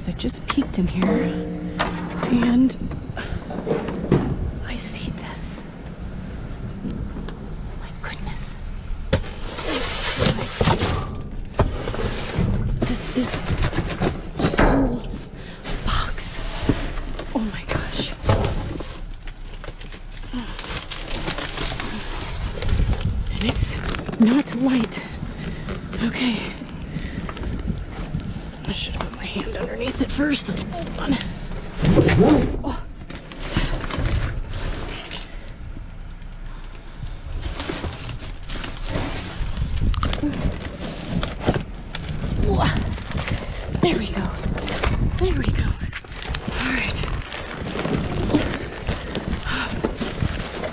guys, I just peeked in here and I see this. My goodness. This is a whole box. Oh my gosh. And it's not light. Okay. I should have put my hand underneath it first. Hold on. Oh. There we go. There we go. All right.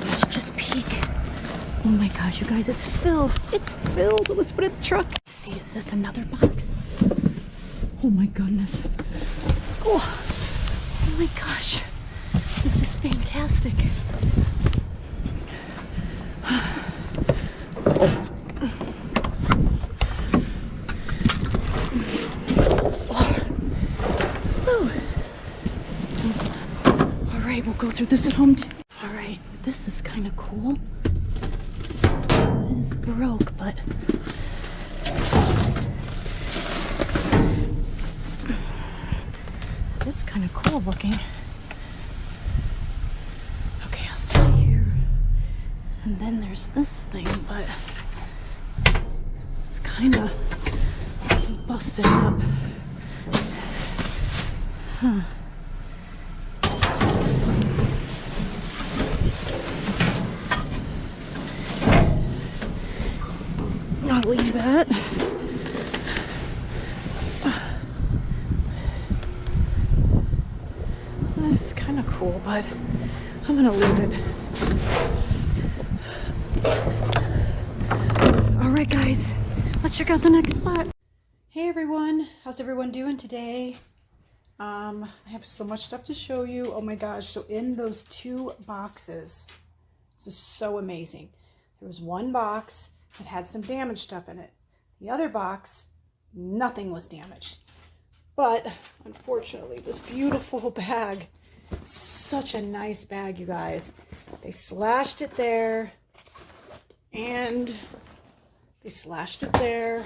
Let's just peek. Oh my gosh, you guys, it's filled. It's filled. Let's put it in the truck. Let's see, is this another box? Oh my goodness. Oh my gosh. This is fantastic. All right, we'll go through this at home too. All right, this is kind of cool. It is broke, but this is kind of cool looking. Okay, I'll see here. And then there's this thing, but it's kind of busted up. Huh. I'll leave that. That's kind of cool, but I'm gonna leave it. All right, guys, let's check out the next spot. Hey everyone, how's everyone doing today? I have so much stuff to show you. Oh my gosh, so in those two boxes, this is so amazing. There was one box that had some damaged stuff in it. The other box, nothing was damaged. But unfortunately, this beautiful bag, such a nice bag, you guys. They slashed it there, and they slashed it there.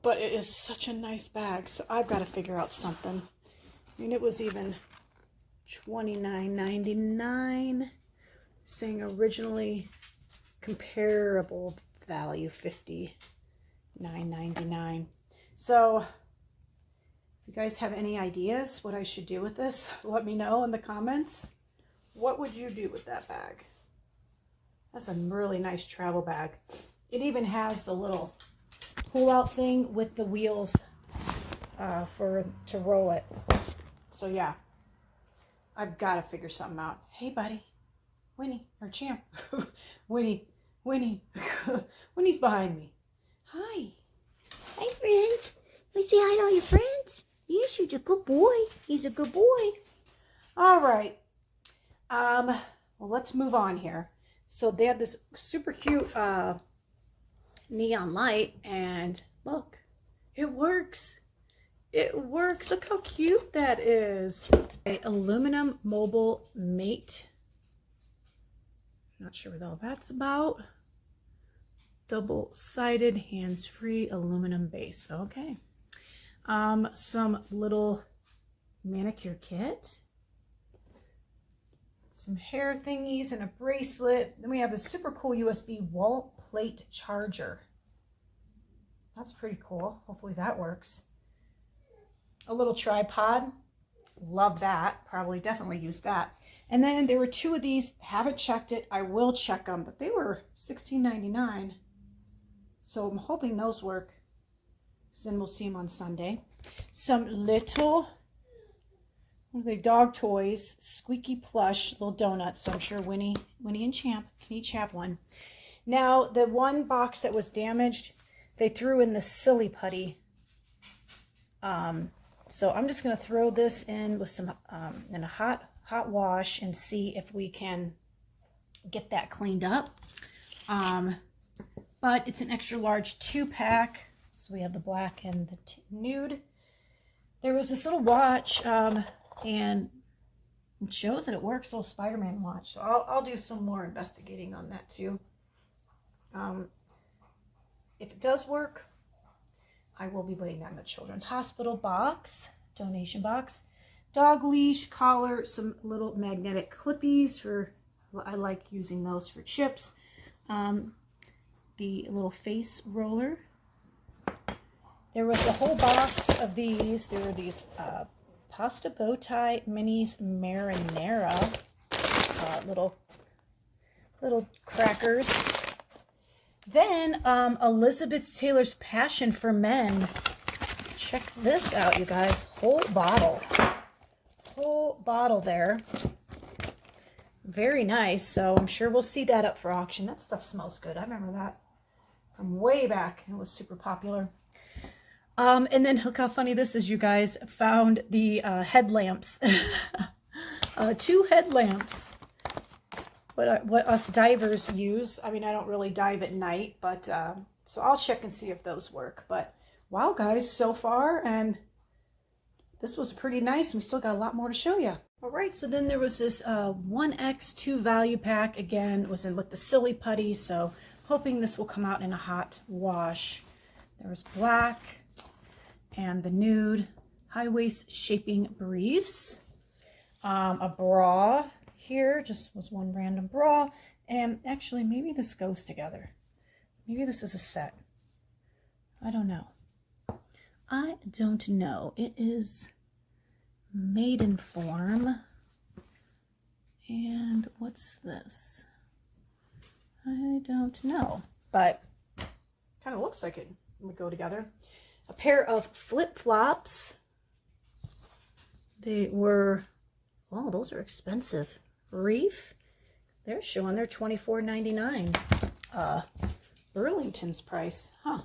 But it is such a nice bag, so I've got to figure out something. I mean, it was even $29.99, saying originally comparable value $59.99. So if you guys have any ideas what I should do with this, let me know in the comments. What would you do with that bag? That's a really nice travel bag. It even has the little pull-out thing with the wheels to roll it. So yeah, I've got to figure something out. Hey buddy, Winnie, or Champ. Winnie. Winnie's behind me. Hi. Hi friends. Let me say hi to all your friends. Yes, you're a good boy. He's a good boy. All right. Well, let's move on here. So they have this super cute neon light, and look, it works. It works. Look how cute that is. Okay, aluminum mobile mate. Not sure what all that's about. Double-sided, hands-free aluminum base. Okay. Some little manicure kit. Some hair thingies and a bracelet. Then we have a super cool USB wall plate charger. That's pretty cool. Hopefully that works. A little tripod. Love that. Probably definitely use that. And then there were two of these. Haven't checked it. I will check them, but they were $16.99. So I'm hoping those work. Then we'll see them on Sunday. Some little, what are they, dog toys, squeaky plush, little donuts. So I'm sure Winnie and Champ can each have one. Now, the one box that was damaged, they threw in the silly putty. So I'm just going to throw this in with some in a hot wash and see if we can get that cleaned up. But it's an extra large 2-pack. So we have the black and the nude. there was this little watch, and it shows that it works, little Spider-Man watch. So I'll do some more investigating on that too. If it does work, I will be putting that in the children's hospital box, donation box. Dog leash, collar, some little magnetic clippies for, I like using those for chips. The little face roller. There was a whole box of these. There were these pasta bow tie minis marinara, little crackers. Then Elizabeth Taylor's Passion for Men. Check this out, you guys. Whole bottle there. Very nice. So I'm sure we'll see that up for auction. That stuff smells good. I remember that from way back. It was super popular. And then look how funny this is, you guys. Found the headlamps. 2 headlamps. What us divers use. I mean, I don't really dive at night, but so I'll check and see if those work. But wow, guys, so far, and this was pretty nice. We still got a lot more to show you. All right, so then there was this 1x2 value pack. Again, it was in with the Silly Putty, so hoping this will come out in a hot wash. There was black and the nude high waist shaping briefs, a bra. Here just was one random bra, and actually maybe this goes together. Maybe this is a set. I don't know. It is maiden form. And what's this? I don't know, but kind of looks like it would go together. A pair of flip-flops. They were, oh, those are expensive. Reef, they're showing they're $24.99. Burlington's price, huh?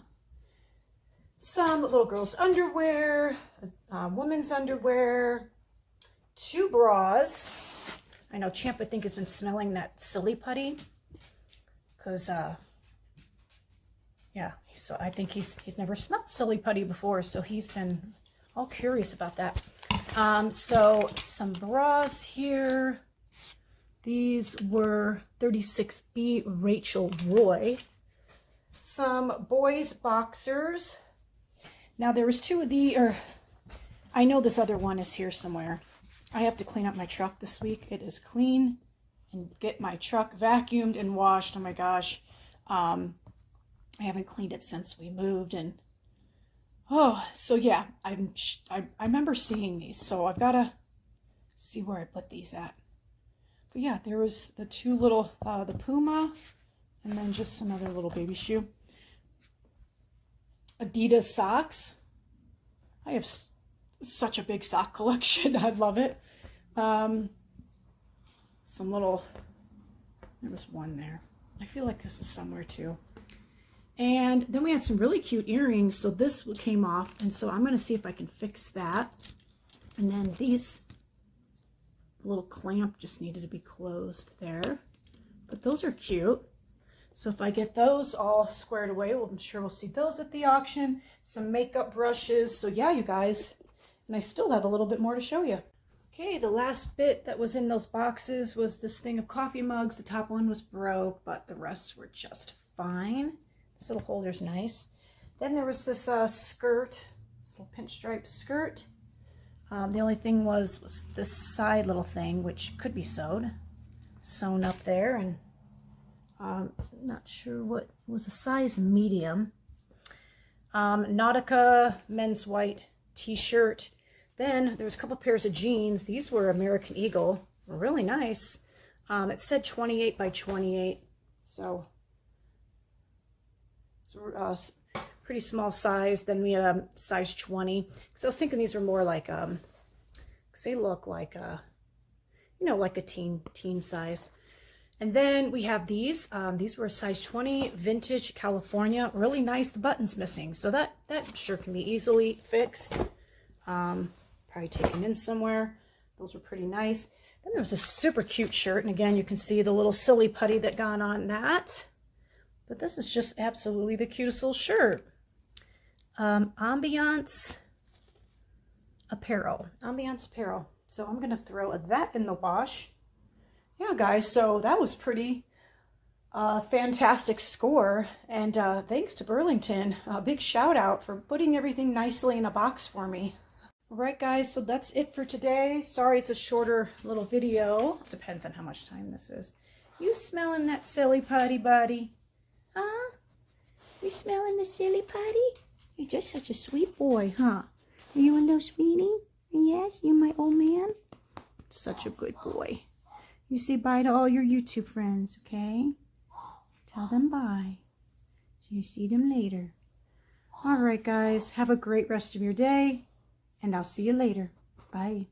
Some little girls' underwear, women's underwear, 2 bras. I know Champ, I think, has been smelling that Silly Putty, because yeah, so I think he's never smelled Silly Putty before, so he's been all curious about that. So some bras here. These were 36B Rachel Roy. Some boys boxers. Now there was 2 of the, or I know this other one is here somewhere. I have to clean up my truck this week. It is clean, and get my truck vacuumed and washed. Oh my gosh. I haven't cleaned it since we moved, and oh, so yeah, I remember seeing these, so I've got to see where I put these at. But yeah, there was the 2 little, the Puma, and then just some other little baby shoe. Adidas socks. I have such a big sock collection. I love it. Some little, there was one there. I feel like this is somewhere too. And then we had some really cute earrings. So this came off, and so I'm going to see if I can fix that. And then these, little clamp just needed to be closed there, but those are cute. So if I get those all squared away, well, I'm sure we'll see those at the auction. Some makeup brushes. So yeah, you guys, and I still have a little bit more to show you. Okay, the last bit that was in those boxes was this thing of coffee mugs. The top one was broke, but the rest were just fine. This little holder's nice. Then there was this skirt, this little pinstripe skirt. The only thing was this side little thing, which could be sewn up there, and not sure what, it was a size medium. Nautica men's white t-shirt. Then there was a couple pairs of jeans. These were American Eagle, really nice. It said 28 by 28, so it's pretty small size. Then we had a size 20, because I was thinking these were more like because they look like you know, like a teen size. And then we have these were a size 20, vintage California, really nice. The button's missing, so that sure can be easily fixed. Probably taken in somewhere. Those were pretty nice. Then there was a super cute shirt, and again, you can see the little Silly Putty that got on that. But this is just absolutely the cutest little shirt. Ambiance apparel, ambiance apparel. So I'm going to throw that in the wash. Yeah, guys, so that was pretty fantastic score. And thanks to Burlington. A big shout out for putting everything nicely in a box for me. All right, guys, so that's it for today. Sorry it's a shorter little video. Depends on how much time this is. You smelling that silly putty, buddy? Huh? You smelling the silly putty? You're just such a sweet boy, huh? Are you a little sweetie? Yes, you my old man? Such a good boy. You say bye to all your YouTube friends, okay? Tell them bye. So you see them later. All right, guys. Have a great rest of your day. And I'll see you later. Bye.